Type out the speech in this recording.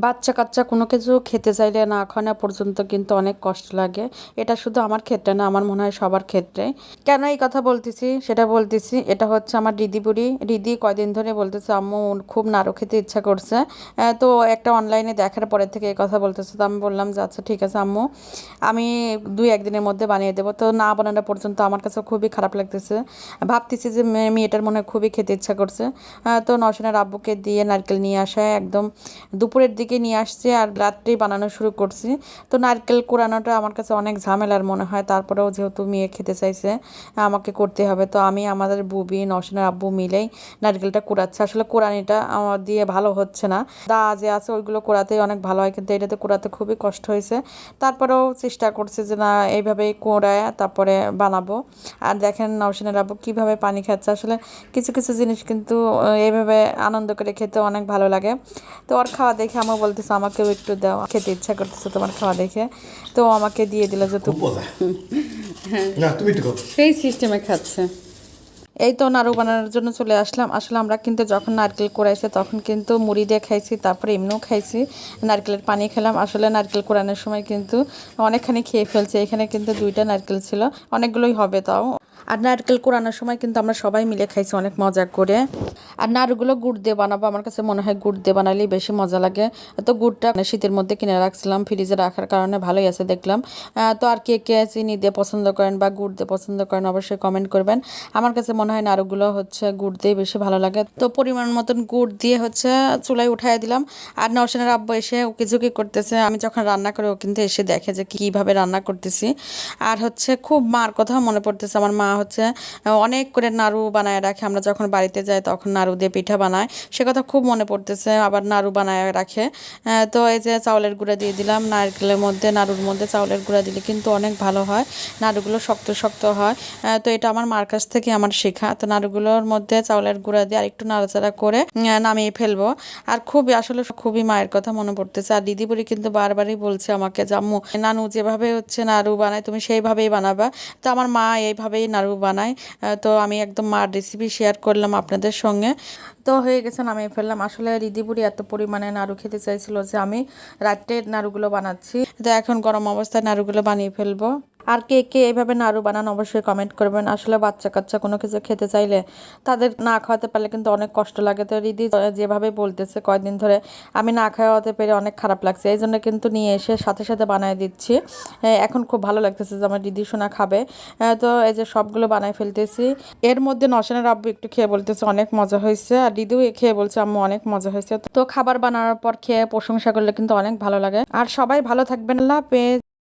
বাচ্চা কাচ্চা কোনো কিছু খেতে চাইলে না খাওয়ানো পর্যন্ত কিন্তু অনেক কষ্ট লাগে। এটা শুধু আমার ক্ষেত্রে না, আমার মনে হয় সবার ক্ষেত্রে। কেন এই কথা বলতেছি সেটা বলতেছি, এটা হচ্ছে আমার দিদি বুড়ি। দিদি কয়দিন ধরে বলতেছে আম্মু খুব নাড়ু খেতে ইচ্ছা করছে। তো একটা অনলাইনে দেখার পরে থেকে এই কথা বলতেছে। তো আমি বললাম যে আচ্ছা ঠিক আছে আম্মু, আমি 2-1 দিনের মধ্যে বানিয়ে দেবো। তো না বানানো পর্যন্ত আমার কাছে খুবই খারাপ লাগতেছে। ভাবতেছি যে মেয়েটার মনে হয় খুবই খেতে ইচ্ছা করছে। তো নওশিনার আব্বুকে দিয়ে নারকেল নিয়ে আসা একদম দুপুরের দিকে নিয়ে আসছি আর রাত্রেই বানানো শুরু করছি। তো নারকেল কোরানোটা আমার কাছে অনেক ঝামেলার মনে হয়, তারপরেও যেহেতু মেয়ে খেতে চাইছে আমাকে করতে হবে। তো আমি আমাদের বুবি নওশিনার আব্বু মিলেই নারকেলটা কুড়াচ্ছে। আসলে কোরানিটা আমার দিয়ে ভালো হচ্ছে না, দা যে আছে ওইগুলো কোরাতেই অনেক ভালো হয়, কিন্তু এটাতে কোরাতে খুবই কষ্ট হয়েছে। তারপরেও চেষ্টা করছি যে না এইভাবেই কোরায় তারপরে বানাবো। আর দেখেন নওশিনার আব্বু কীভাবে পানি খাচ্ছে। আসলে কিছু কিছু জিনিস কিন্তু এইভাবে আনন্দ করে খেতে অনেক ভালো লাগে। তো ওর খাওয়া দেখে আমার বলতেছে আমাকেও একটু দাও, খেতে ইচ্ছা করতেছে তোমার খাওয়া দেখে। তো আমাকে দিয়ে দিল যে খুব মজা। না তুমি একটু খাও। সেই সিস্টেমে খাচ্ছে। এই তো নাড়ু বানানোর জন্য চলে আসলাম। আসলে আমরা কিন্তু যখন নারকেল কোড়াইছে তখন কিন্তু মুড়ি দিয়ে খাইছি, তারপরে এমনিও খাইছি, নারকেলের পানি খেলাম। আসলে নারকেল কোড়ানোর সময় কিন্তু অনেকখানি খেয়ে ফেলছে। এখানে কিন্তু 2টা নারকেল ছিল, অনেকগুলোই হবে তাও। আর নারকেল কোড়ানোর সময় কিন্তু আমরা সবাই মিলে খাইছি অনেক মজা করে। আর নাড়ুগুলো গুড় দিয়ে বানাবো, আমার কাছে মনে হয় গুড় দিয়ে বানালেই বেশি মজা লাগে। তো গুড়টা শীতের মধ্যে কিনে রাখছিলাম, ফ্রিজে রাখার কারণে ভালোই আছে দেখলাম। তো আর কে কে চিনি দিয়ে পছন্দ করেন বা গুড় দিয়ে পছন্দ করেন অবশ্যই কমেন্ট করবেন। আমার কাছে মনে হয় নাড়ুগুলো হচ্ছে গুড় দিয়ে বেশি ভালো লাগে। তো পরিমাণ মতন গুড় দিয়ে হচ্ছে চুলায় উঠাই দিলাম। আর নওশিনার আব্বু এসে উকিঝুঁকি করতেছে। আমি যখন রান্না করি ও কিন্তু এসে দেখে যে কীভাবে রান্না করতেছি। আর হচ্ছে খুব মার কথা মনে পড়তেছে। আমার মা হচ্ছে অনেক করে নাড়ু বানায় রাখে, আমরা যখন বাড়িতে যাই তখন নাড়ু দিয়ে পিঠা বানায়, সে কথা খুব মনে পড়তেছে। আবার নাড়ু বানায় রাখে। তো এই যে চাউলের গুঁড়া দিয়ে দিলাম নারকেলের মধ্যে, নাড়ুর মধ্যে চাউলের গুঁড়া দিলে কিন্তু অনেক ভালো হয়, নাড়ুগুলো শক্ত শক্ত হয়। তো এটা আমার মার কাছ থেকে আমার শেখা। তো নাড়ুগুলোর মধ্যে চাউলের গুঁড়া দিয়ে আরেকটু নাড়াচাড়া করে নামিয়ে ফেলবো। আর খুবই আসলে খুবই মায়ের কথা মনে পড়তেছে। আর দিদি বুড়ি কিন্তু বারবারই বলছে আমাকে যে আম্মু নানু যেভাবে হচ্ছে নাড়ু বানায় তুমি সেইভাবেই বানাবা। তো আমার মা এইভাবেই নাড়ু বানায়। তো আমি একদম মার রেসিপি শেয়ার করলাম আপনাদের সঙ্গে। তো হয়ে গেছে নামিয়ে ফেললাম। আসলে দিদি বুড়ি এত পরিমাণে নাড়ু খেতে চাইছিল যে আমি রাত্রে নাড়ুগুলো বানাচ্ছি। তো এখন গরম অবস্থায় নাড়ুগুলো বানিয়ে ফেলবো। আর কে কে এইভাবে নাড়ু বানান অবশ্যই কমেন্ট করবেন। আসলে বাচ্চা কাচ্চা কোনো কিছু খেতে চাইলে তাদের না খাওয়াতে পারলে কিন্তু অনেক কষ্ট লাগে। তো দিদি যেভাবে বলতেছে কয়দিন ধরে আমি না খাওয়াতে পেরে অনেক খারাপ লাগছে, এই জন্য কিন্তু নিয়ে এসে সাথে সাথে বানিয়ে দিচ্ছি। এখন খুব ভালো লাগতেছে যে আমার দিদি সোনা খাবে। তো এই যে সবগুলো বানাই ফেলতেছি। এর মধ্যে নওশিনার আব্বু একটু খেয়ে বলতেছে অনেক মজা হয়েছে, আর দিদিও খেয়ে বলছে আম্মু অনেক মজা হয়েছে। তো খাবার বানানোর পর খেয়ে প্রশংসা করলে কিন্তু অনেক ভালো লাগে। আর সবাই ভালো থাকবেন, আল্লাহ হাফেজ।